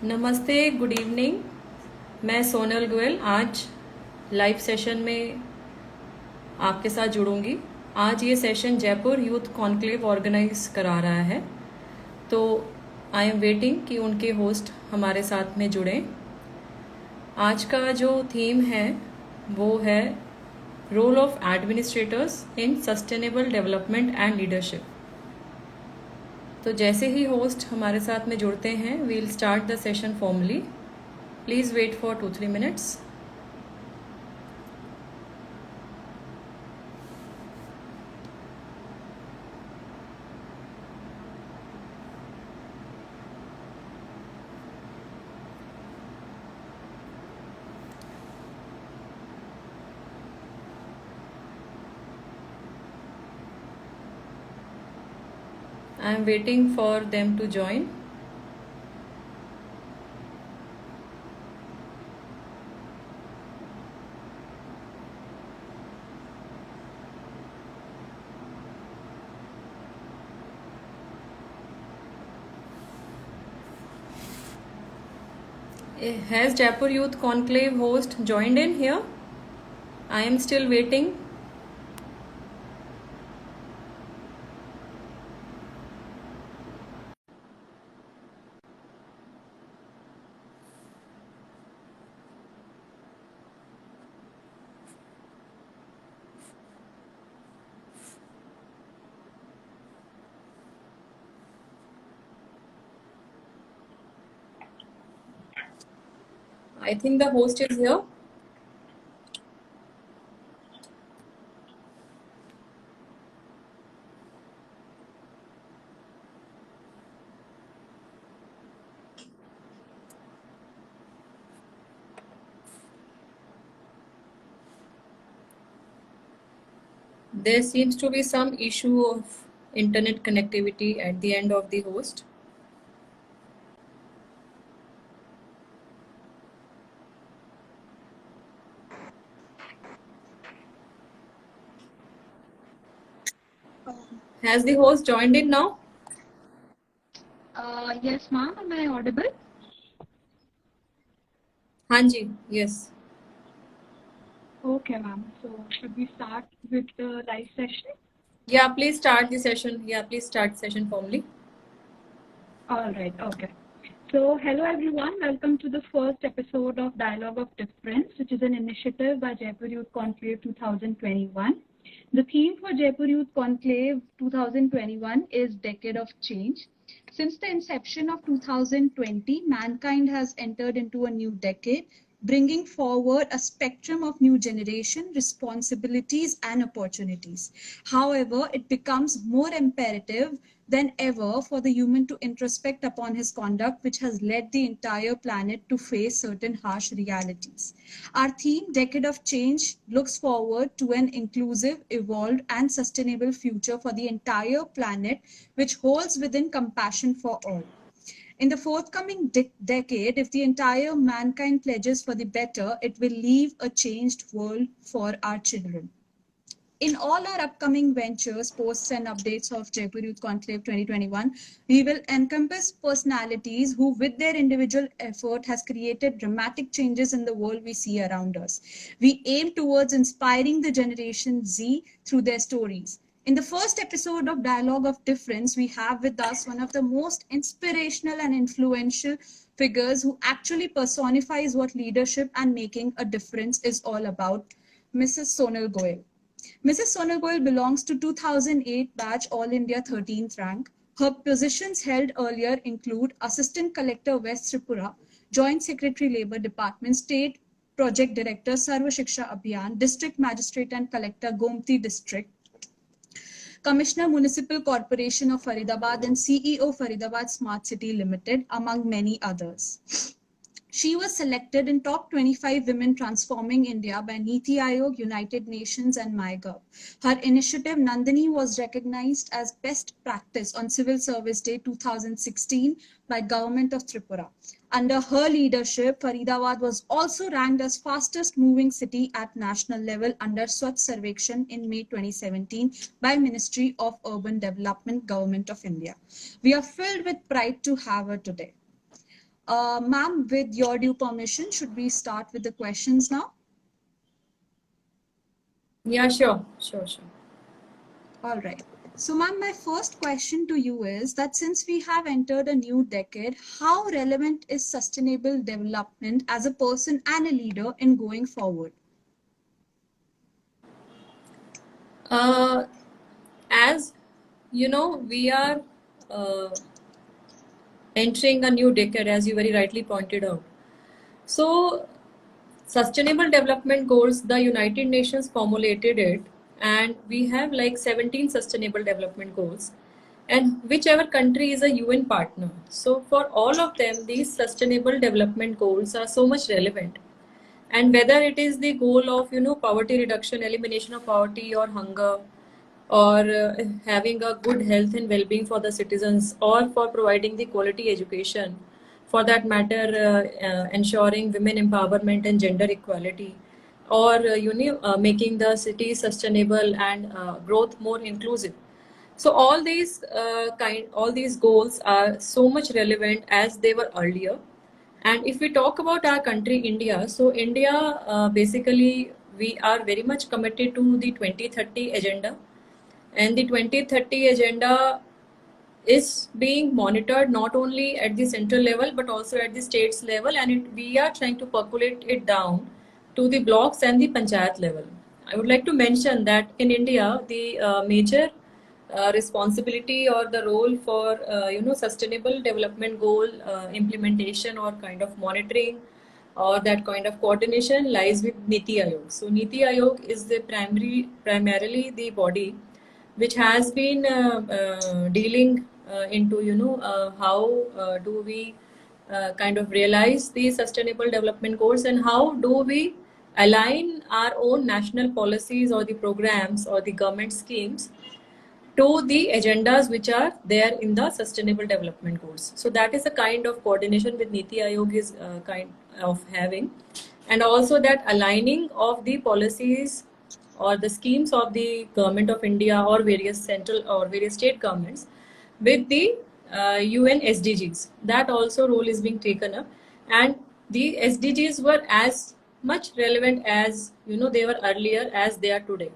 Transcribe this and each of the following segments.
नमस्ते, good evening. मैं सोनल गोयल आज लाइव सेशन में आपके साथ जुड़ूंगी। आज ये session Jaipur youth conclave organise करा रहा है, तो आई एम वेटिंग कि उनके होस्ट हमारे साथ में जुड़ें। आज का जो थीम है वो है role of administrators in sustainable development and leadership. तो जैसे ही होस्ट हमारे साथ में जुड़ते हैं, we will start the session formally. Please wait for 2-3 minutes. I am waiting for them to join. Has Jaipur Youth Conclave host joined in here? I am still waiting. I think the host is here. There seems to be some issue of internet connectivity at the end of the host. Has the host joined in now? Yes, ma'am. Am I audible? Hanji, yes. Okay, ma'am. So, should we start with the live session? Yeah, please start the session. Yeah, please start session formally. All right. Okay. So, hello everyone. Welcome to the first episode of Dialogue of Difference, which is an initiative by Jaipur Youth Conclave 2021. The theme for Jaipur Youth Conclave 2021 is Decade of Change. Since the inception of 2020, mankind has entered into a new decade, bringing forward a spectrum of new generation, responsibilities, and opportunities. However, it becomes more imperative than ever for the human to introspect upon his conduct, which has led the entire planet to face certain harsh realities. Our theme, Decade of Change, looks forward to an inclusive, evolved, and sustainable future for the entire planet, which holds within compassion for all. In the forthcoming decade, if the entire mankind pledges for the better, it will leave a changed world for our children. In all our upcoming ventures, posts, and updates of Jaipur Youth Conclave 2021, we will encompass personalities who, with their individual effort, has created dramatic changes in the world we see around us. We aim towards inspiring the Generation Z through their stories. In the first episode of Dialogue of Difference, we have with us one of the most inspirational and influential figures who actually personifies what leadership and making a difference is all about, Mrs. Sonal Goyal. Mrs. Sonal Goyal belongs to 2008 batch All India 13th rank. Her positions held earlier include Assistant Collector West Tripura, Joint Secretary Labour Department, State Project Director Sarva Shiksha Abhiyan, District Magistrate and Collector Gomti District, Commissioner Municipal Corporation of Faridabad and CEO Faridabad Smart City Limited, among many others. She was selected in top 25 women transforming India by Niti Aayog, United Nations and MyGov. Her initiative Nandini was recognized as best practice on Civil Service Day 2016 by Government of Tripura. Under her leadership, Faridabad was also ranked as fastest moving city at national level under Swachh Sarvekshan in May 2017 by Ministry of Urban Development, Government of India. We are filled with pride to have her today. Ma'am, with your due permission, should we start with the questions now? Yeah, sure. All right. So, ma'am, my first question to you is that since we have entered a new decade, how relevant is sustainable development as a person and a leader in going forward? As you know, we are uh, entering a new decade, as you very rightly pointed out. So, Sustainable Development Goals, the United Nations formulated it, and we have like 17 Sustainable Development Goals, and whichever country is a UN partner. So, for all of them, these Sustainable Development Goals are so much relevant. And whether it is the goal of poverty reduction, elimination of poverty or hunger, or having a good health and well-being for the citizens, or for providing the quality education, for that matter ensuring women empowerment and gender equality, or making the city sustainable and growth more inclusive. So all these goals are so much relevant as they were earlier. And if we talk about our country, India, so India basically we are very much committed to the 2030 agenda, and the 2030 agenda is being monitored not only at the central level but also at the states level, and we are trying to percolate it down to the blocks and the panchayat level. I would like to mention that in India, the major responsibility or the role for sustainable development goal implementation or kind of monitoring or that kind of coordination lies with Niti Aayog. So Niti Aayog is the primarily the body which has been dealing into how do we kind of realize the sustainable development goals, and how do we align our own national policies or the programs or the government schemes to the agendas which are there in the sustainable development goals. So that is a kind of coordination with Niti Aayog is kind of having, and also that aligning of the policies or the schemes of the government of India or various central or various state governments with the UN SDGs. That also role is being taken up, and the SDGs were as much relevant as they were earlier as they are today.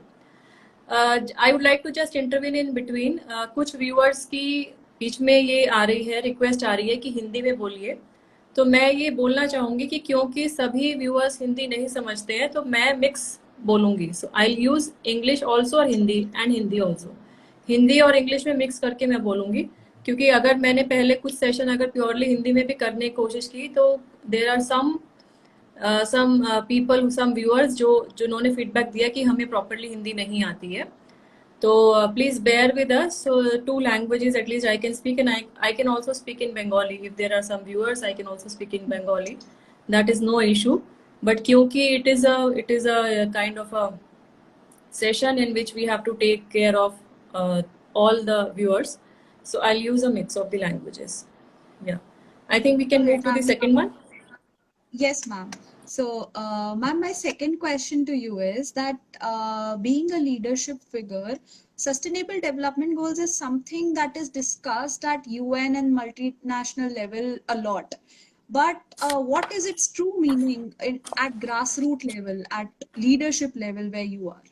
I would like to just intervene in between कुछ viewers की बीच में ये आ रही है, request आ रही है कि हिंदी में बोलिए। तो मैं ये बोलना चाहूँगी कि क्योंकि सभी व्यूअर्स हिंदी नहीं समझते हैं तो मैं मिक्स बोलूँगी। सो आई यूज़ इंग्लिश ऑल्सो और हिंदी एंड हिंदी ऑल्सो। हिंदी और इंग्लिश में मिक्स करके मैं बोलूँगी, क्योंकि अगर मैंने पहले कुछ सेशन अगर प्योरली हिंदी में भी करने की कोशिश की तो there are some people some viewers जिन्होंने फीडबैक दिया कि हमें प्रॉपरली हिंदी नहीं आती है। तो please bear with us. So 2 languages at least I can speak, and I can also speak in Bengali. If there are some viewers, I can also speak in Bengali. That is no issue. But क्योंकि it is a kind of a session in which we have to take care of all the viewers, so I'll use a mix of the languages. Yeah, I think we can move to the second one. Yes, ma'am. So, ma'am, my second question to you is that being a leadership figure, sustainable development goals is something that is discussed at UN and multinational level a lot. But what is its true meaning at grassroots level, at leadership level where you are?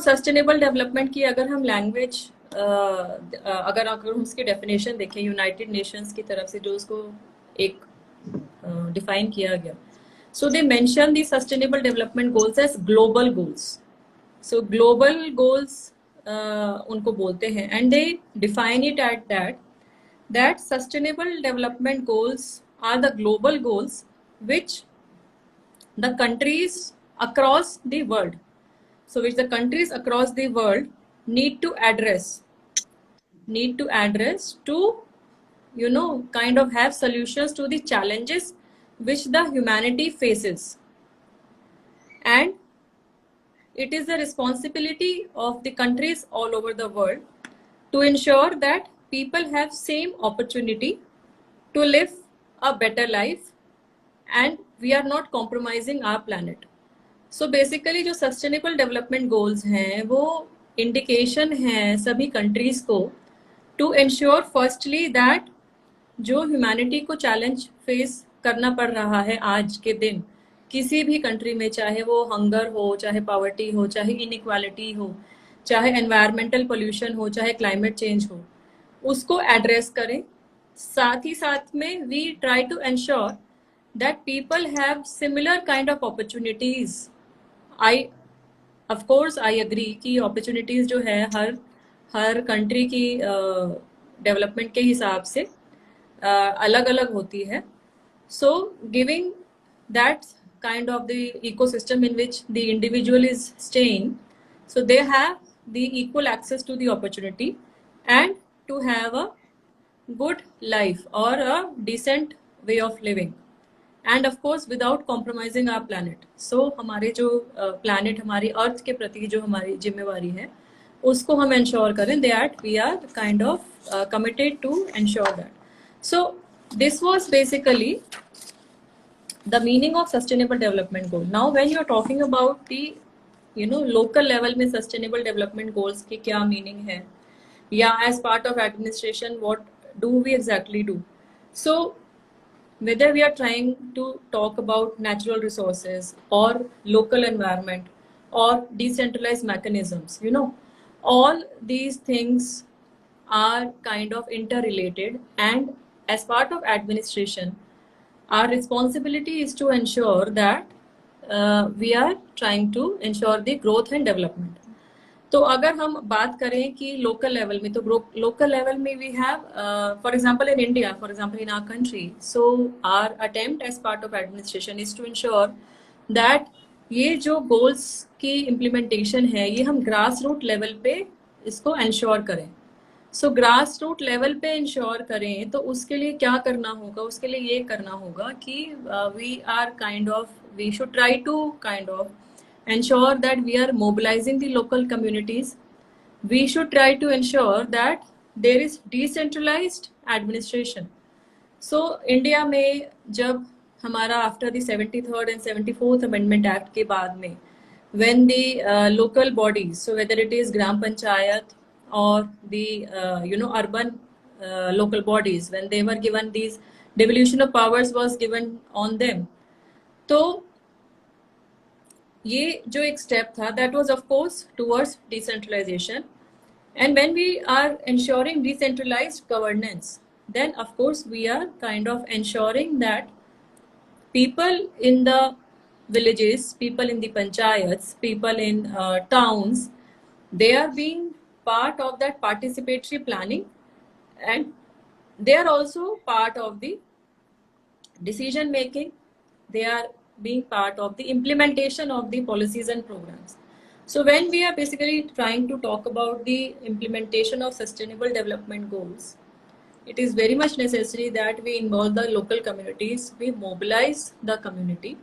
Sustainable development की अगर हम language अगर हम उसकी definition देखें United Nations की तरफ से जो उसको एक डिफाइन किया गया, so they mention the sustainable development goals as global goals. So global goals उनको बोलते हैं, and they define it at that sustainable development goals are the global goals which the countries across the world, so which the countries across the world need to address to kind of have solutions to the challenges which the humanity faces. And it is the responsibility of the countries all over the world to ensure that people have same opportunity to live a better life, and we are not compromising our planet. So basically जो sustainable development goals हैं वो indication है सभी countries को to ensure firstly that जो humanity को challenge face करना पड़ रहा है आज के दिन किसी भी कंट्री में, चाहे वो हंगर हो, चाहे पॉवर्टी हो, चाहे इनइक्वालिटी हो, चाहे एनवायरमेंटल पोल्यूशन हो, चाहे क्लाइमेट चेंज हो, उसको एड्रेस करें. साथ ही साथ में we try to ensure that people have similar kind of opportunities. I of course I agree कि अपॉर्चुनिटीज जो है हर हर कंट्री की डेवलपमेंट के हिसाब से अलग अलग होती है. So giving that kind of the ecosystem in which the individual is staying, so they have the equal access to the opportunity and to have a good life or a decent way of living, and of course without compromising our planet. So हमारे जो planet, हमारी अर्थ के प्रति जो हमारी जिम्मेवारी है उसको हम ensure करें that we are kind of committed to ensure that. So this was basically the meaning of sustainable development goal. Now when you are talking about the local level में sustainable development goals की क्या meaning है, या as part of administration what do we exactly do. So whether we are trying to talk about natural resources or local environment or decentralized mechanisms, all these things are kind of interrelated, and as part of administration our responsibility is to ensure that we are trying to ensure the growth and development. तो अगर हम बात करें कि local level में, तो local level में we have for example in India, for example in our country, so our attempt as part of administration is to ensure that ये जो गोल्स की इम्प्लीमेंटेशन है ये हम ग्रास रूट लेवल पे इसको इंश्योर करें. सो ग्रास रूट लेवल पे इंश्योर करें तो उसके लिए क्या करना होगा, उसके लिए ये करना होगा कि we are kind of, we should try to kind of ensure that we are mobilizing the local communities. We should try to ensure that there is decentralized administration. So India में जब हमारा after the 73rd and 74th Amendment Act के बाद में, when the local bodies, so whether it is gram panchayat or the urban local bodies, when they were given these devolution of powers was given on them, तो ये जो एक step था that was of course towards decentralisation. And when we are ensuring decentralized governance, then of course we are kind of ensuring that people in the villages, people in the panchayats, people in towns, they are being part of that participatory planning, and they are also part of the decision making. They are being part of the implementation of the policies and programs. So when we are basically trying to talk about the implementation of sustainable development goals, it is very much necessary that we involve the local communities, we mobilize the community,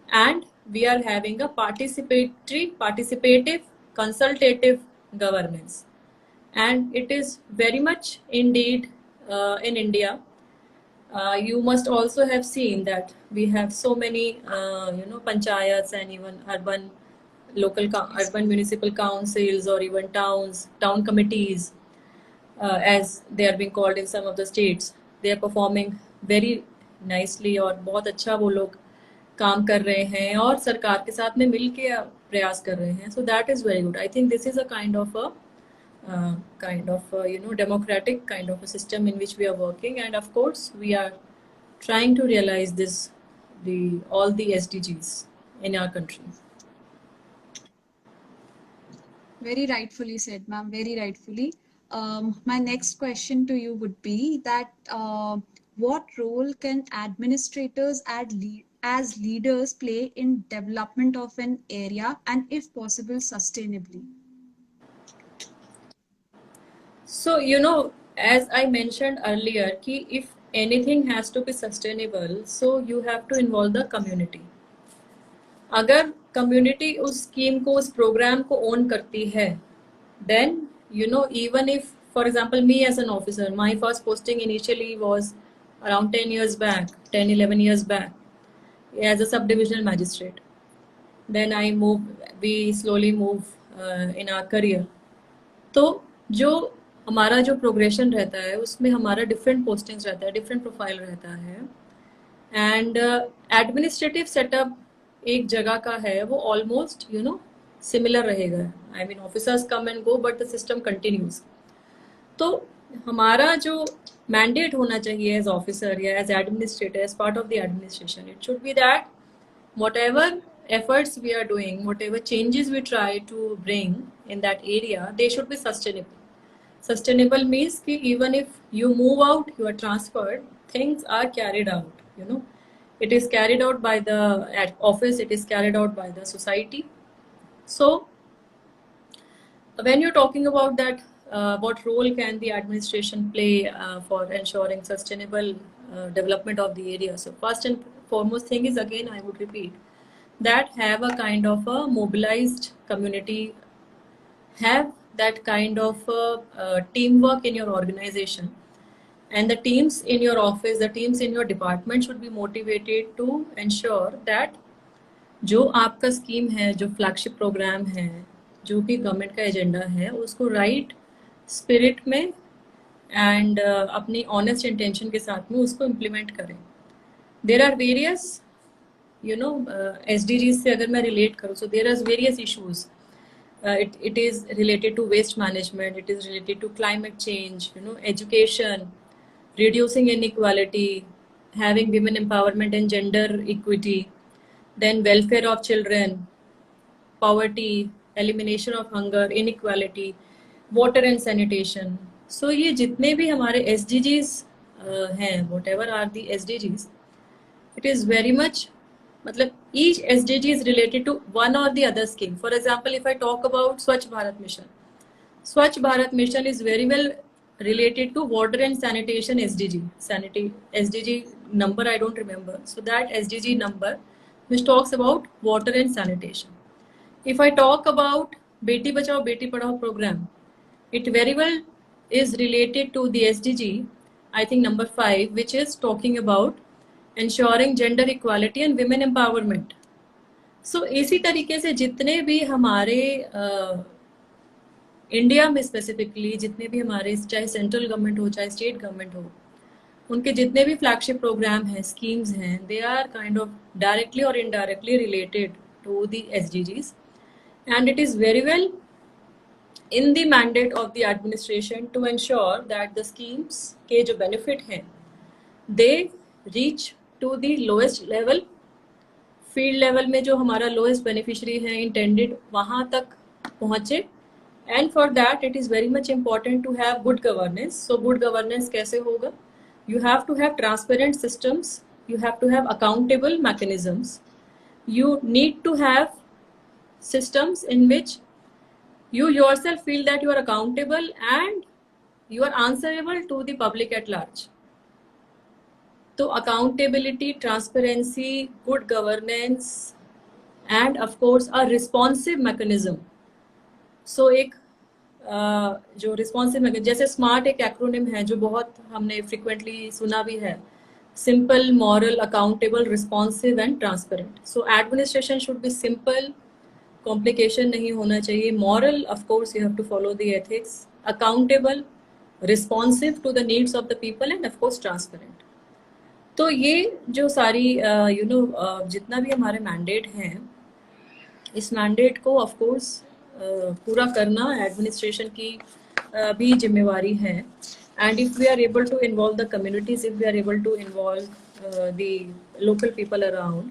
and we are having a participative, consultative governance. And it is very much indeed in India. You must also have seen that we have so many panchayats and even urban urban municipal councils or even town committees, as they are being called in some of the states. They are performing very nicely और बहुत अच्छा वो लोग काम कर रहे हैं और सरकार के साथ में मिल के प्रयास कर रहे हैं. So that is very good. I think this is a kind of a democratic kind of a system in which we are working, and of course we are trying to realize all the SDGs in our country. Very rightfully said, ma'am, very rightfully. My next question to you would be that what role can administrators as leaders play in development of an area, and if possible sustainably? So, as I mentioned earlier, कि if anything has to be sustainable, so you have to involve the community. अगर community उस scheme को, उस program को own करती है, then, even if, for example, me as an officer, my first posting initially was around 10 years back, 10, 11 years back, as a subdivisional magistrate. Then we slowly move in our career. तो जो हमारा जो progression रहता है उसमें हमारा different postings रहता है, डिफरेंट प्रोफाइल रहता है, एंड एडमिनिस्ट्रेटिव सेटअप एक जगह का है वो ऑलमोस्ट सिमिलर रहेगा. I mean officers come and go but the system continues. तो हमारा जो मैंडेट होना चाहिए एज ऑफिसर या as administrator, as part of the administration, it should be that whatever efforts we are doing, whatever changes we try to bring in that area, they should be sustainable. Sustainable means ki even if you move out, you are transferred, things are carried out, it is carried out by the office, it is carried out by the society. So when you're talking about that, what role can the administration play for ensuring sustainable development of the area? So first and foremost thing is, again I would repeat, that have a kind of a mobilized community, have that kind of teamwork in your organization, and the teams in your office, the teams in your department should be motivated to ensure that जो आपका scheme है, जो flagship programme है, जो भी government का agenda है, उसको राइट स्पिरिट में एंड अपनी ऑनेस्ट इंटेंशन के साथ में उसको इम्प्लीमेंट करें. देर आर वेरियस SDGs से अगर मैं रिलेट करूँ, so there are various issues. It is related to waste management, it is related to climate change, education, reducing inequality, having women empowerment and gender equity, then welfare of children, poverty, elimination of hunger, inequality, water and sanitation. So ये जितने भी हमारे SDGs हैं, whatever are the SDGs, it is very much, मतलब each SDG is related to one or the other scheme. For example, if I talk about Swachh Bharat Mission, Swachh Bharat Mission is very well related to water and sanitation SDG. SDG number I don't remember. So that SDG number which talks about water and sanitation. If I talk about Beti Bachao Beti Padhao program, it very well is related to the SDG, I think number 5, which is talking about ensuring gender equality and women empowerment. So इसी तरीके से जितने भी हमारे India में specifically जितने भी हमारे, चाहे सेंट्रल गवर्नमेंट हो चाहे स्टेट गवर्नमेंट हो, उनके जितने भी फ्लैगशिप प्रोग्राम हैं, स्कीम्स हैं, they are kind of directly और indirectly related to the SDGs, and it is very well in the mandate of the administration to ensure that the schemes के जो benefit हैं, they reach to the lowest level, field level में जो हमारा lowest beneficiary है intended वहाँ तक पहुँचे. And for that it is very much important to have good governance. So good governance कैसे होगा? You have to have transparent systems, you have to have accountable mechanisms, you need to have systems in which you yourself feel that you are accountable and you are answerable to the public at large. So accountability, transparency, good governance, and of course a responsive mechanism. So एक जो responsive mechanism, जैसे SMART एक acronym है जो बहुत हमने frequently सुना भी है, simple, moral, accountable, responsive and transparent. So administration should be simple, complication नहीं होना चाहिए, moral, of course you have to follow the ethics, accountable, responsive to the needs of the people and of course transparent. तो ये जो सारी जितना भी हमारे मैंडेट हैं, इस मैंडेट को ऑफ कोर्स पूरा करना एडमिनिस्ट्रेशन की भी जिम्मेवारी है. And if we are able to involve the communities, if we are able to involve the local people around,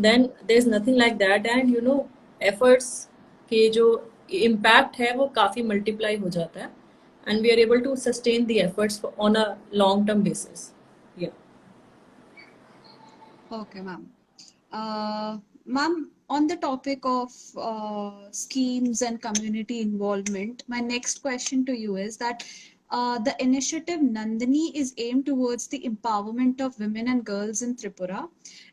then there is nothing like that. And efforts के जो impact है वो काफ़ी मल्टीप्लाई हो जाता है and we are able to sustain the efforts on a long term basis. Okay, ma'am. Ma'am, on the topic of schemes and community involvement, my next question to you is that the initiative Nandini is aimed towards the empowerment of women and girls in Tripura.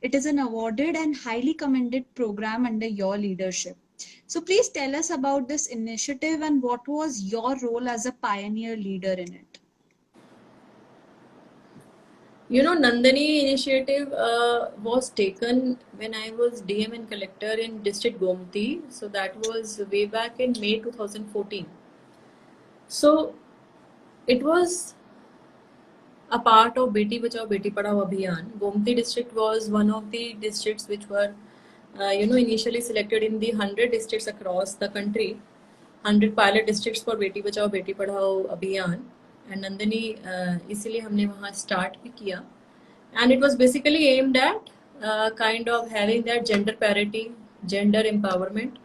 It is an awarded and highly commended program under your leadership. So please tell us about this initiative and what was your role as a pioneer leader in it? Nandini initiative was taken when I was DM and collector in district Gomti. So that was way back in May 2014. So It was a part of Beti Bachao Beti Padhao Abhiyan. Gomti district was one of the districts which were, initially selected in the 100 districts across the country, 100 pilot districts for Beti Bachao Beti Padhao Abhiyan. And Nandini, इसीलिए हमने वहाँ start भी किया. And it was basically aimed at kind of having that gender parity, gender empowerment.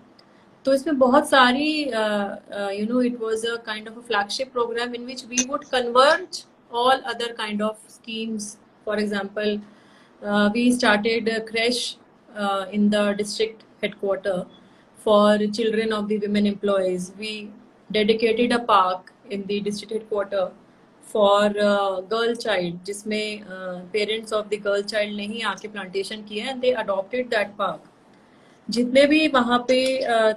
तो इसमें बहुत सारी it was a kind of a flagship program in which we would converge all other kind of schemes. For example, we started a creche in the district headquarter for children of the women employees. We dedicated a park in the district headquarter for girl child, जिसमें parents of the girl child ने ही आके plantation किया and they adopted that park. जितने भी वहाँ पे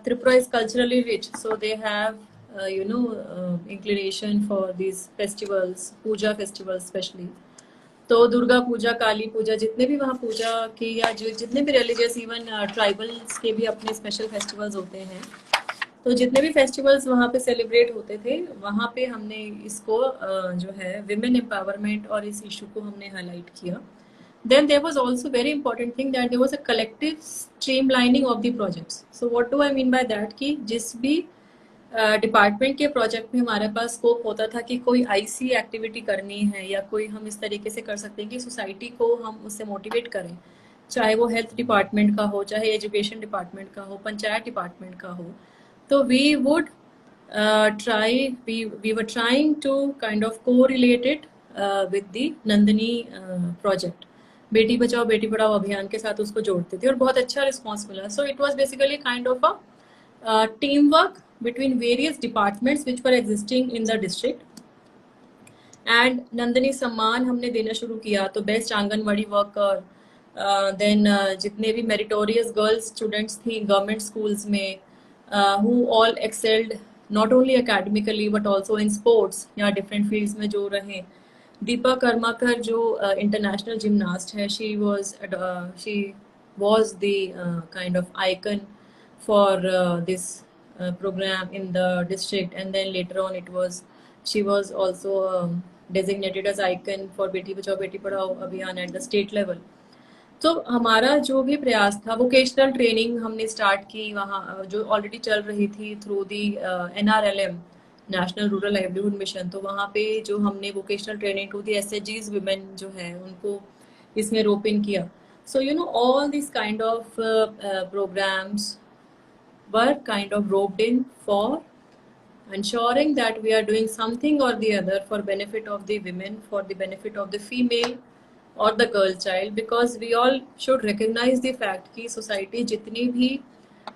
Tripura is culturally rich, so they have inclination for these festivals, puja festivals specially. तो दुर्गा पूजा, काली पूजा, जितने भी वहाँ पूजा की या जो जितने भी रिलीजियस, इवन ट्राइबल्स के भी अपने स्पेशल फेस्टिवल्स होते हैं. तो जितने भी फेस्टिवल्स वहाँ पे सेलिब्रेट होते थे, वहाँ पे हमने इसको जो है विमेन एम्पावरमेंट और इस इशू को हमने हाईलाइट किया. Then there was also very important thing that there was a collective streamlining of the projects. So what do I mean by that कि जिस भी डिपार्टमेंट के प्रोजेक्ट में हमारे पास स्कोप होता था कि कोई आईसी एक्टिविटी करनी है या कोई हम इस तरीके से कर सकते हैं कि सोसाइटी को हम उससे मोटिवेट करें, चाहे वो हेल्थ डिपार्टमेंट का हो, चाहे एजुकेशन डिपार्टमेंट का हो, पंचायत डिपार्टमेंट का हो. तो we would we were trying to kind of correlate it with the Nandini project. Beti Bachao Beti Padhao अभियान के साथ उसको जोड़ते थे और बहुत अच्छा रिस्पॉन्स मिला. So it was basically kind of a team work between various departments which were existing in the district. And Nandini सम्मान हमने देना शुरू किया. तो बेस्ट आंगनवाड़ी वर्कर, देन जितने भी मेरिटोरियस गर्ल्स स्टूडेंट्स थी गवर्नमेंट स्कूल्स में, who all excelled not only academically but also in sports या डिफरेंट फील्ड्स में जो रहे. दीपा कर्माकर जो इंटरनेशनल जिमनास्ट है, she was the kind of icon for this program in the district, and then later on she was also designated as icon for Beti Bachao Beti Padhao अभियान at the state level. तो हमारा जो भी प्रयास था, वोकेशनल ट्रेनिंग हमने start की वहाँ जो ऑलरेडी चल रही थी through the NRLM, national rural livelihood mission. तो वहाँ पे जो हमने vocational training to the SHGs women जो है उनको इसमें रोप इन किया. So all this kind of programmes were kind of roped in for ensuring that we are doing something or the other for benefit of the women, for the benefit of the female or the girl child, because we all should recognize the fact कि society जितनी भी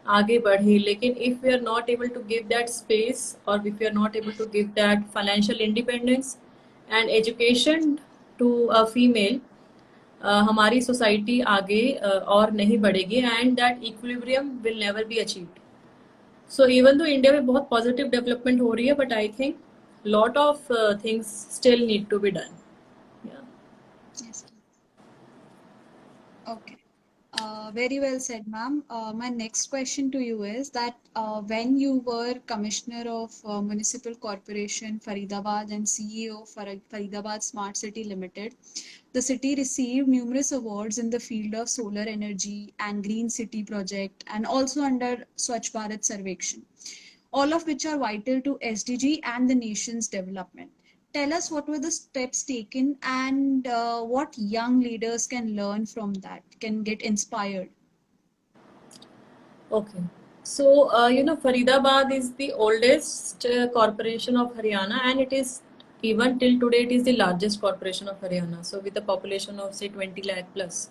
आगे बढ़े, लेकिन if we are not able to give that space or if we are not able to give that financial independence and education to a female, हमारी society आगे और नहीं बढ़ेगी and that equilibrium will never be achieved. So even though India में बहुत positive development हो रही है, but I think lot of things still need to be done. Yeah. Yes. Okay. Very well said, ma'am. My next question to you is that when you were Commissioner of Municipal Corporation Faridabad and CEO for Faridabad Smart City Limited, the city received numerous awards in the field of solar energy and green city project, and also under Swachh Bharat Sarvekshan, all of which are vital to SDG and the nation's development. Tell us what were the steps taken and what young leaders can learn from that, can get inspired. Okay. So, Faridabad is the oldest corporation of Haryana, and it is, even till today, it is the largest corporation of Haryana. So, with a population of say 20 lakh plus.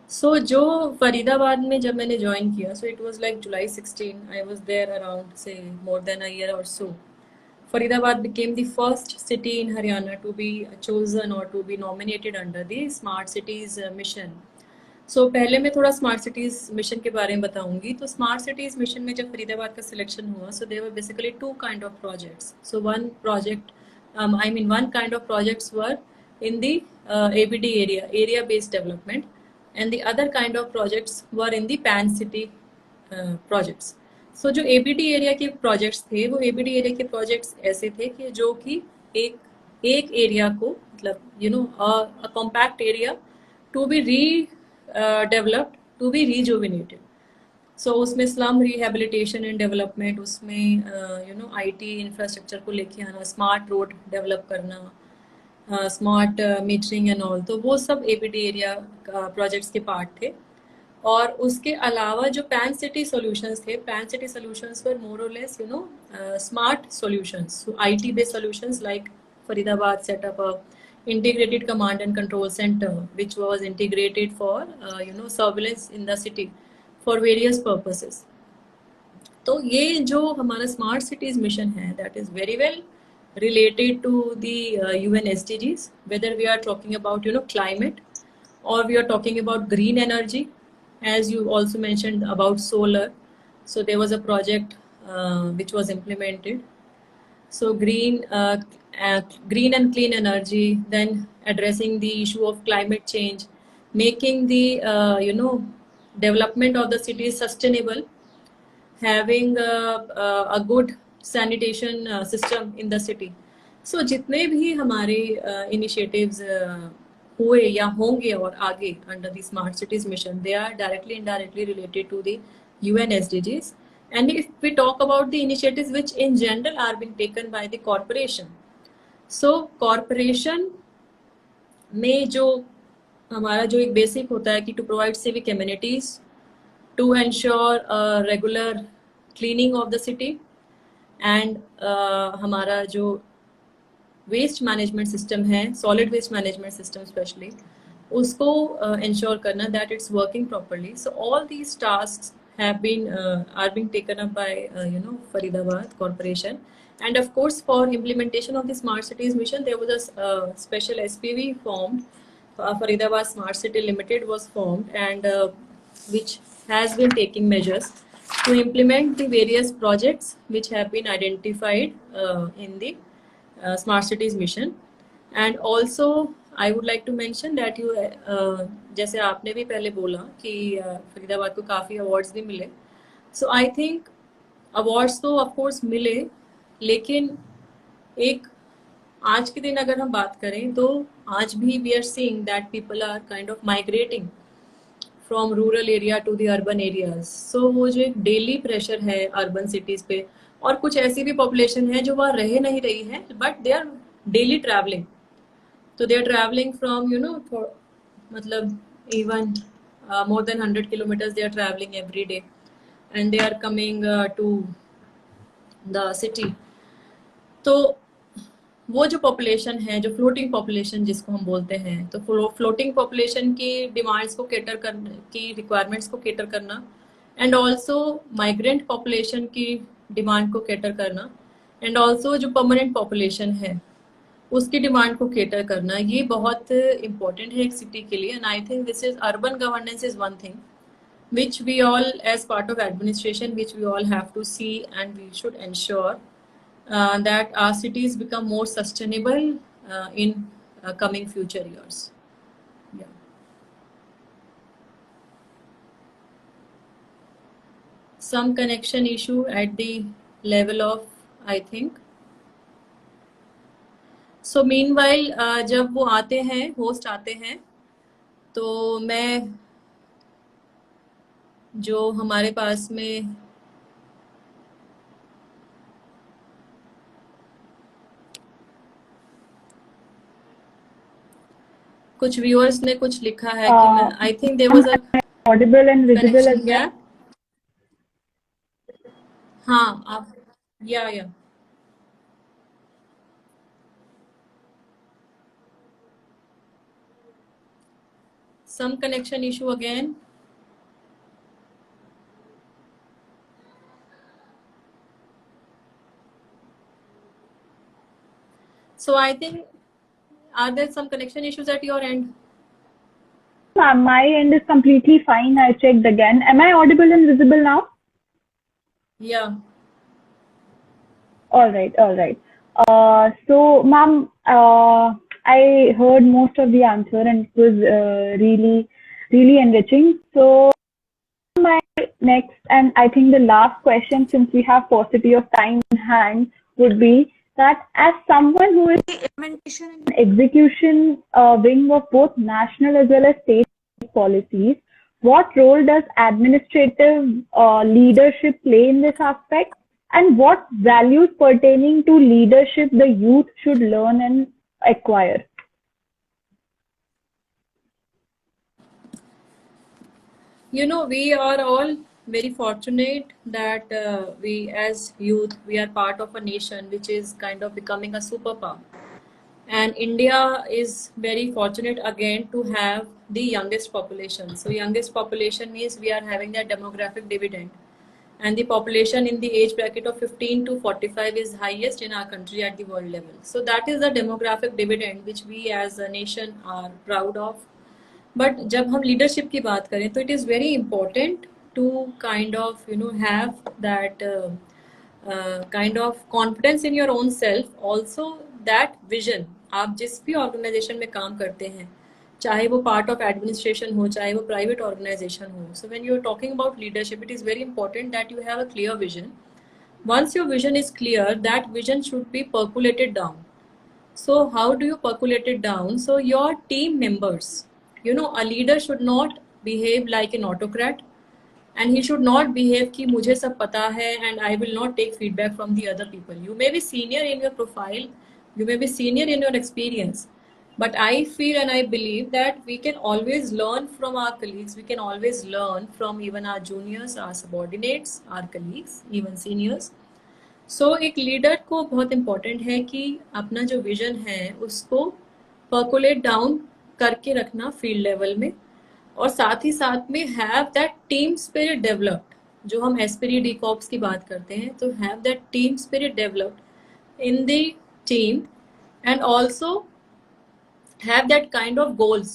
So, जो फरीदाबाद में जब मैंने join किया, so it was like July 16. I was there around say more than a year or so. Faridabad became the first city in Haryana to be chosen or to be nominated under the Smart Cities mission. So पहले मैं थोड़ा Smart Cities mission के बारे में बताऊंगी. तो Smart Cities mission में जब फरीदाबाद का selection हुआ, so there were basically two kind of projects. So one kind of projects were in the ABD area based development, and the other kind of projects were in the Pan City projects. सो जो ABD area के projects थे, वो ABD area के projects ऐसे थे कि जो कि एक एरिया को मतलब a compact area to be redeveloped, to be rejuvenated. सो उसमें स्लम रिहेबिलिटेशन एंड डेवलपमेंट, उसमें आईटी इंफ्रास्ट्रक्चर को लेके आना, स्मार्ट रोड डेवलप करना, स्मार्ट मीटरिंग एंड ऑल, तो वो सब एपीडी एरिया प्रोजेक्ट्स के पार्ट थे. और उसके अलावा जो पैन सिटी सॉल्यूशंस थे, पैन सिटी सॉल्यूशंस वर मोर और less smart solutions, so IT based solutions like Faridabad setup a integrated command and control center which was integrated for surveillance in the city for various purposes. तो ये जो हमारा smart cities mission है, that is very well related to the UN SDGs, whether we are talking about climate or we are talking about green energy, as you also mentioned about solar. So there was a project which was implemented. So green and clean energy, then addressing the issue of climate change, making the development of the city sustainable, having a good sanitation system in the city. So जितने भी हमारे initiatives हुए या होंगे और आगे under the smart cities mission, they are directly indirectly related to the UN SDGs. And if we talk about the initiatives which in general are being taken by the corporation, so corporation में जो हमारा जो एक basic होता है कि to provide civic amenities, to ensure a regular cleaning of the city, and हमारा जो वेस्ट मैनेजमेंट सिस्टम है, solid waste management system specially, उसको ensure करना that it's working properly. So all these tasks have been are being taken up by Faridabad Corporation. And of course, for implementation of the Smart Cities mission, there was a special SPV formed. Faridabad Smart City Limited was formed, and which has been taking measures to implement the various projects which have been identified in the Smart Cities mission. And also I would like to mention that you जैसे आपने भी पहले बोला कि फरीदाबाद को काफ़ी awards भी मिले. सो आई थिंक अवार्ड्स तो ऑफ कोर्स मिले, लेकिन एक आज के दिन अगर हम बात करें तो आज भी we are seeing that people are kind of migrating from rural area to the urban areas. So वो जो एक डेली प्रेशर है अर्बन सिटीज़ पे, और कुछ ऐसी भी पॉपुलेशन है जो वहाँ रह नहीं रही है, but they are daily travelling. तो दे आर ट्रैवलिंग फ्रॉम मतलब even more than 100 kilometers they are traveling every day, and they are coming to the city. तो वो जो पॉपुलेशन है, जो फ्लोटिंग पॉपुलेशन जिसको हम बोलते हैं, तो फ्लोटिंग पॉपुलेशन की डिमांड्स को केटर करने की, रिक्वायरमेंट्स को केटर करना, एंड ऑल्सो माइग्रेंट पॉपुलेशन की डिमांड को केटर करना, एंड ऑल्सो जो परमानेंट पॉपुलेशन है उसकी डिमांड को केटर करना, ये बहुत इम्पोर्टेंट है एक सिटी के लिए. And I think this is urban governance is one thing which we all as part of administration, which we all have to see, and we should ensure that our cities become more sustainable in coming future years. Yeah. Some connection issue at the level of, I think. So meanwhile जब वो आते हैं, host आते हैं, तो मैं जो हमारे पास में कुछ व्यूअर्स ने कुछ लिखा है कि मैं I think there was a audible and visible age gap. हाँ, आप या some connection issue again. So I think, are there some connection issues at your end? My end is completely fine. I checked again. Am I audible and visible now? Yeah. All right. So, ma'am, I heard most of the answer and it was really enriching. So, my next and I think the last question, since we have paucity of time in hand, would be that as someone who is Implementation an execution wing of both national as well as state policies, what role does administrative leadership play in this aspect? And what values pertaining to leadership the youth should learn and acquire? You know, we are all very fortunate that we as youth, we are part of a nation which is kind of becoming a superpower. And India is very fortunate again to have the youngest population. So youngest population means we are having that demographic dividend. And the population in the age bracket of 15 to 45 is highest in our country at the world level. So that is the demographic dividend which we as a nation are proud of. बट जब हम leadership की बात करें तो it is very important to kind of have that kind of confidence in your own self, also that vision. आप जिस भी ऑर्गेनाइजेशन में काम करते हैं, चाहे वो पार्ट ऑफ एडमिनिस्ट्रेशन हो, चाहे वो प्राइवेट ऑर्गेनाइजेशन हो, so when you are talking about leadership, it is very important that you have a clear vision. Once your vision is clear, that vision should be percolated down. So how do you percolate it down? So your team members, a leader should not behave like an autocrat, and he should not behave कि मुझे सब पता है and I will not take feedback from the other people. You may be senior in your profile, you may be senior in your experience, but I feel and I believe that we can always learn from our colleagues. We can always learn from even our juniors, our subordinates, our colleagues, even seniors. सो एक leader को बहुत important है कि अपना जो vision है उसको percolate down करके रखना फील्ड लेवल में, और साथ ही साथ में have that team spirit developed. जो हम एस्पिरी डीकॉप्स की बात करते हैं, तो have that team spirit developed in the team, and also have that kind of goals.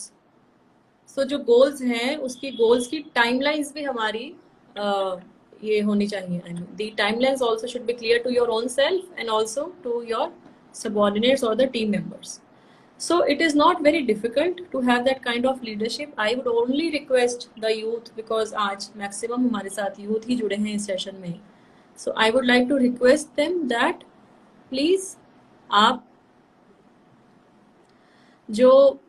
So जो गोल्स हैं उसकी गोल्स की टाइमलाइंस भी हमारी ये होनी चाहिए. I mean, the timelines also should be clear to your own self and also to your subordinates or the team members. So it is not very difficult to have that kind of leadership. I would only request the youth, because आज maximum हमारे साथ youth ही जुड़े हैं इस session में. So I would like to request them that please आप जो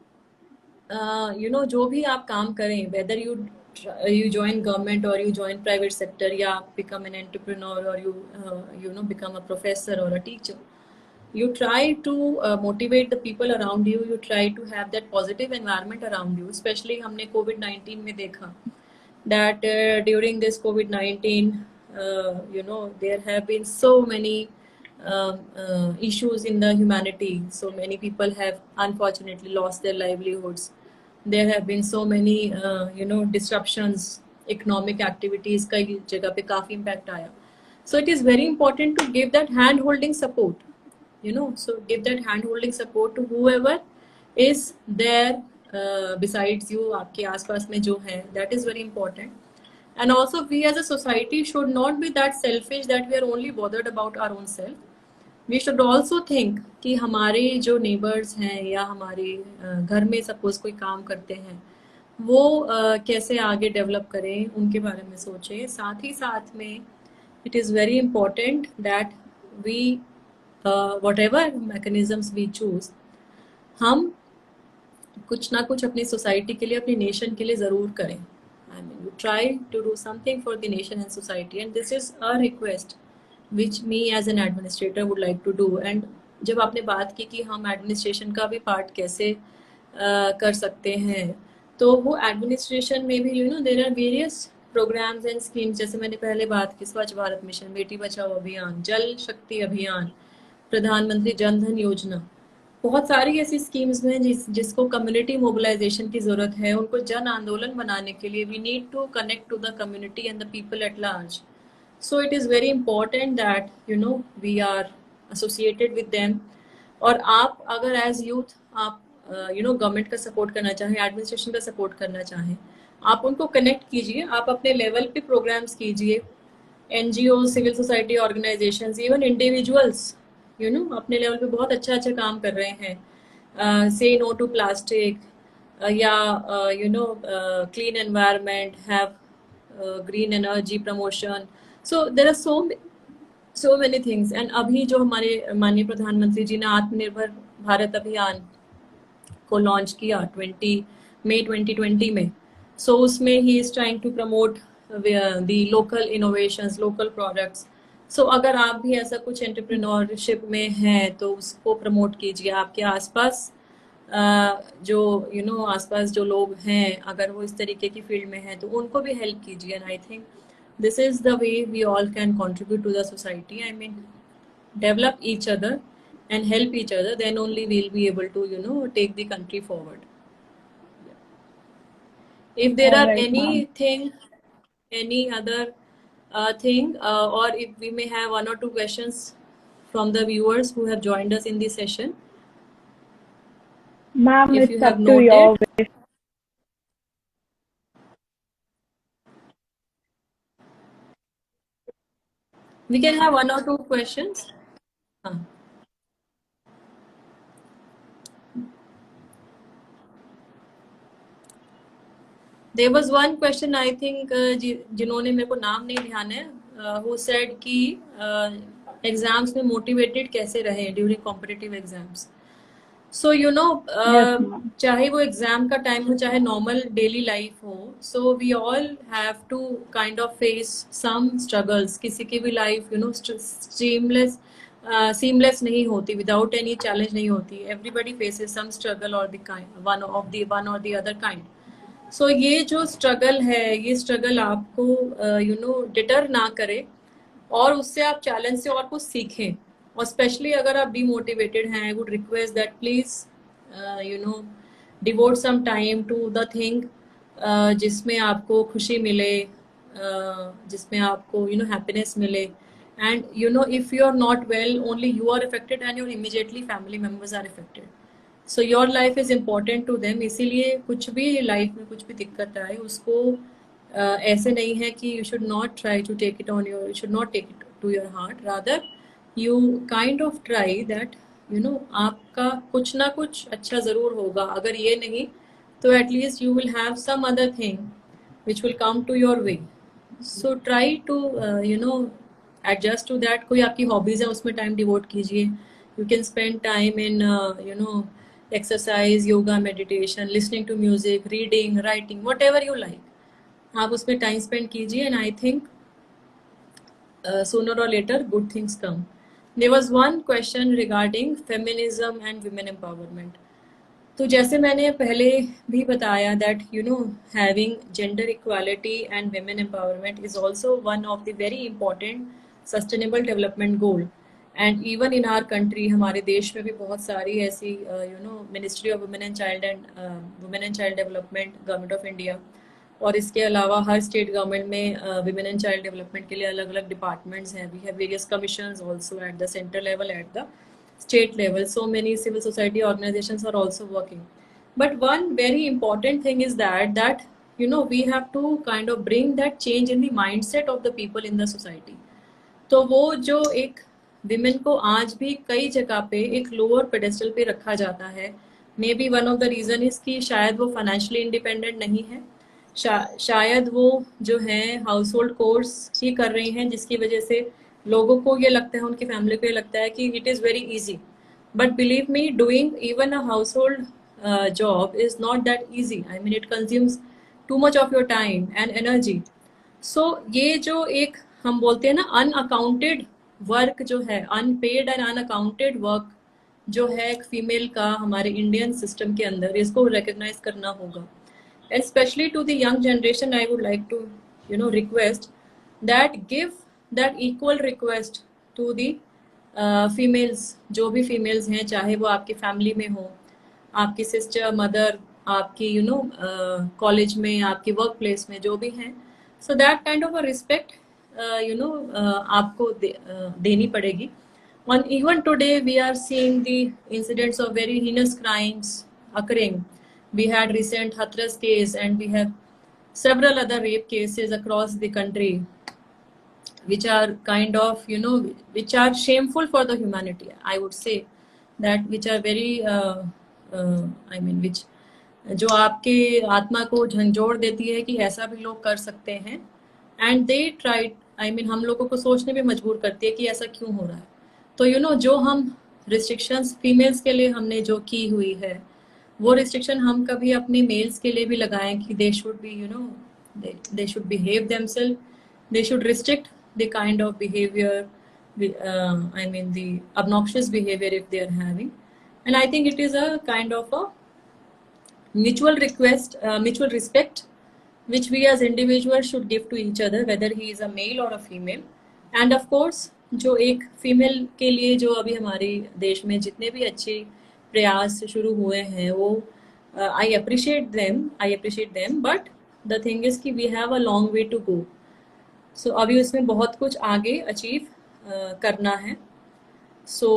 जो भी आप काम करें, whether you join government or you join private sector, या become an entrepreneur or you become a professor or a teacher, you try to motivate the people around you. You try to have that positive environment around you. Especially हमने COVID-19 में देखा that during this COVID-19 there have been so many issues in the humanity. So many people have unfortunately lost their livelihoods. There have been so many disruptions, economic activities कई जगह पे काफी impact आया. So it is very important to give that hand holding support, so give that hand holding support to whoever is there besides you, आपके आसपास में जो है. That is very important. And also we as a society should not be that selfish that we are only bothered about our own self. We should also think कि हमारे जो neighbours हैं या हमारे घर में सपोज कोई काम करते हैं, वो कैसे आगे डेवलप करें, उनके बारे में सोचें. साथ ही साथ में it is very important that we whatever mechanisms we choose, हम कुछ ना कुछ अपनी सोसाइटी के लिए, अपनी नेशन के लिए ज़रूर करें. I mean, you try to do something for the nation and society, and this is a request which me as an administrator would like to do. And जब आपने बात की कि हम एडमिनिस्ट्रेशन का भी पार्ट कैसे कर सकते हैं, तो वो एडमिनिस्ट्रेशन में भी there are various programmes and schemes. जैसे मैंने पहले बात की, स्वच्छ भारत मिशन, बेटी बचाओ अभियान, जल शक्ति अभियान, प्रधानमंत्री जन धन योजना, बहुत सारी ऐसी स्कीम्स हैं जिसको कम्युनिटी मोबिलाइजेशन की ज़रूरत है. उनको जन आंदोलन बनाने के लिए we need to connect to the community and the people at large. So it is very important that we are associated with them. और आप अगर as youth आप गवर्नमेंट का सपोर्ट करना चाहें, एडमिनिस्ट्रेशन का सपोर्ट करना चाहें, आप उनको कनेक्ट कीजिए. आप अपने लेवल पे प्रोग्राम्स कीजिए. NGO, civil society organisations, even individuals अपने लेवल पे बहुत अच्छा काम कर रहे हैं. से नो टू प्लास्टिक, या clean environment, have green energy promotion. So there are so many things. And अभी जो हमारे माननीय प्रधानमंत्री जी ने आत्मनिर्भर भारत अभियान को लॉन्च किया 20 मई 2020 में, सो उसमें ही is trying to promote the local innovations, local products. So अगर आप भी ऐसा कुछ एंटरप्रेन्योरशिप में हैं तो उसको प्रमोट कीजिए। आपके आसपास जो आसपास जो लोग हैं, अगर वो इस तरीके की फील्ड में हैं तो उनको भी हेल्प कीजिए। And I think this is the way we all can contribute to the society. I mean, develop each other and help each other, then only we'll be able to take the country forward. If there All are right, ma'am. any other thing, or if we may have one or two questions from the viewers who have joined us in this session, Ma'am, if you it's have up to your noted, wish. we can have one or two questions. Huh. There was one question I think जिन्होंने मेरे को नाम नहीं ध्यान है, who said कि exams में motivated कैसे रहे ड्यूरिंग कॉम्पिटिटिव एग्जाम्स। सो Yes, ma'am. चाहे वो एग्जाम का टाइम हो चाहे नॉर्मल डेली लाइफ हो, so we all have to kind of face some struggles. किसी की भी लाइफ सीमलेस नहीं होती, विदाउट एनी चैलेंज नहीं होती। एवरीबडी फेसेस सम स्ट्रगल और वन और द अदर काइंड। सो ये जो स्ट्रगल है, ये स्ट्रगल आपको डिटर ना करे और उससे आप चैलेंज से और कुछ सीखें। और स्पेशली अगर आप डीमोटिवेटेड हैं, I would request that please devote some time to the thing जिसमें आपको खुशी मिले, जिसमें आपको हैप्पीनेस मिले। And if you are not well, only you are affected and your immediately family members are affected. So your life is important to them. इसीलिए कुछ भी लाइफ में कुछ भी दिक्कत आए उसको ऐसे नहीं है कि you should not try to take it on your, you should not take it to your heart, rather you kind of try that आपका कुछ ना कुछ अच्छा ज़रूर होगा। अगर ये नहीं तो at least you will have some other thing which will come to your way. So try to adjust to that. कोई आपकी हॉबीज़ है उसमें टाइम डिवोट कीजिए। You can spend time in exercise, yoga, meditation, listening to music, reading, writing, whatever you like, आप उसमें time spend कीजिए। And I think sooner or later good things come. There was one question regarding feminism and women empowerment. तो जैसे मैंने पहले भी बताया that having gender equality and women empowerment is also one of the very important sustainable development goal. And even in our country, हमारे देश में भी बहुत सारी ऐसी ministry of women and child development, government of India, और इसके अलावा हर स्टेट गवर्नमेंट में विमेन एंड चाइल्ड डेवलपमेंट के लिए अलग अलग डिपार्टमेंट्स हैं। We have various commissions also at the centre level, at the state level. So many civil society organizations are also working. But one very important thing is that we have to kind of bring that change in the mindset of the people in the society. तो वो जो एक women को आज भी कई जगह पे एक लोअर पेडेस्टल पे रखा जाता है, may be one of the reason is कि शायद वो फाइनेंशियली इंडिपेंडेंट नहीं है, शायद वो जो है हाउस होल्ड कोर्स ही कर रही हैं, जिसकी वजह से लोगों को ये लगता है, उनकी फैमिली को ये लगता है कि it is very easy. But believe me, doing even a household job is not that easy. I mean it consumes too much of your time and energy. So ये जो एक हम बोलते हैं ना अनअकाउंटेड वर्क जो है, unpaid and unaccounted work जो है एक फीमेल का हमारे इंडियन सिस्टम के अंदर, इसको रिकग्नाइज करना होगा। Especially to the young generation, I would like to request that give that equal request to the females, जो भी females हैं, चाहे वो आपकी फैमिली में हो, आपकी सिस्टर, मदर, आपकी कॉलेज में, आपकी वर्क प्लेस में जो भी हैं, so that kind of a respect आपको देनी पड़ेगी। And even today we are seeing the incidents of very heinous crimes occurring. We had recent Hathras case and we have several other rape cases across the country, which are kind of, which are shameful for the humanity. I would say that which are very, I mean, which जो आपके आत्मा को झंझोड़ देती है कि ऐसा भी लोग कर सकते हैं। And they tried हम लोगों को सोचने पे मजबूर करती है कि ऐसा क्यों हो रहा है. तो जो हम रिस्ट्रिक्शंस फीमेल्स के लिए हमने जो की हुई है, वो रिस्ट्रिक्शन हम कभी अपने मेल्स के लिए भी लगाएं कि they should be they should behave themselves, they should restrict the kind of behavior, the obnoxious behavior if they are having. And I think it is a kind of a mutual respect which we as individuals should give to each other, whether he is a male or a female. And of course, जो एक female के लिए जो अभी हमारे देश में जितने भी अच्छे प्रयास शुरू हुए हैं, वो I appreciate them, but the thing is कि we have a long way to go. So अभी उसमें बहुत कुछ आगे अचीव करना है. So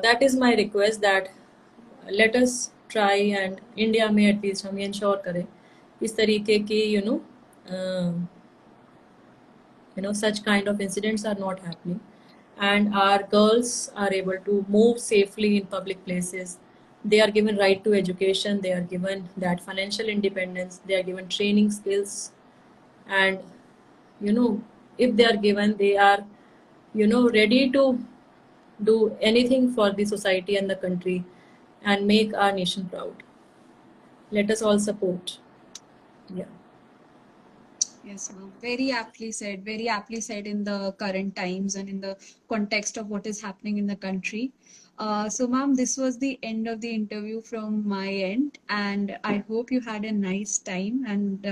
that is my request that let us try and India में at least हम ये ensure करें इस तरीके के such kind of incidents are not happening, and our girls are able to move safely in public places. They are given right to education, they are given that financial independence, they are given training skills, and if they are given, they are ready to do anything for the society and the country and make our nation proud. Let us all support. Yeah. Yes, ma'am. Very aptly said in the current times and in the context of what is happening in the country. So, ma'am, this was the end of the interview from my end, and I hope you had a nice time. And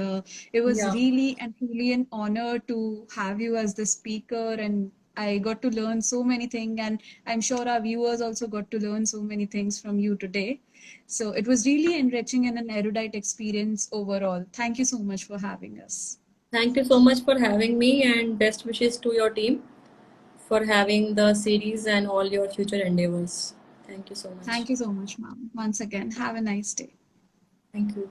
it was Yeah. really and truly an honor to have you as the speaker, and I got to learn so many things, and I'm sure our viewers also got to learn so many things from you today. So it was really enriching and an erudite experience overall. Thank you so much for having us. Thank you so much for having me, and best wishes to your team for having the series and all your future endeavors. Thank you so much. Thank you so much, ma'am. Once again, have a nice day. Thank you.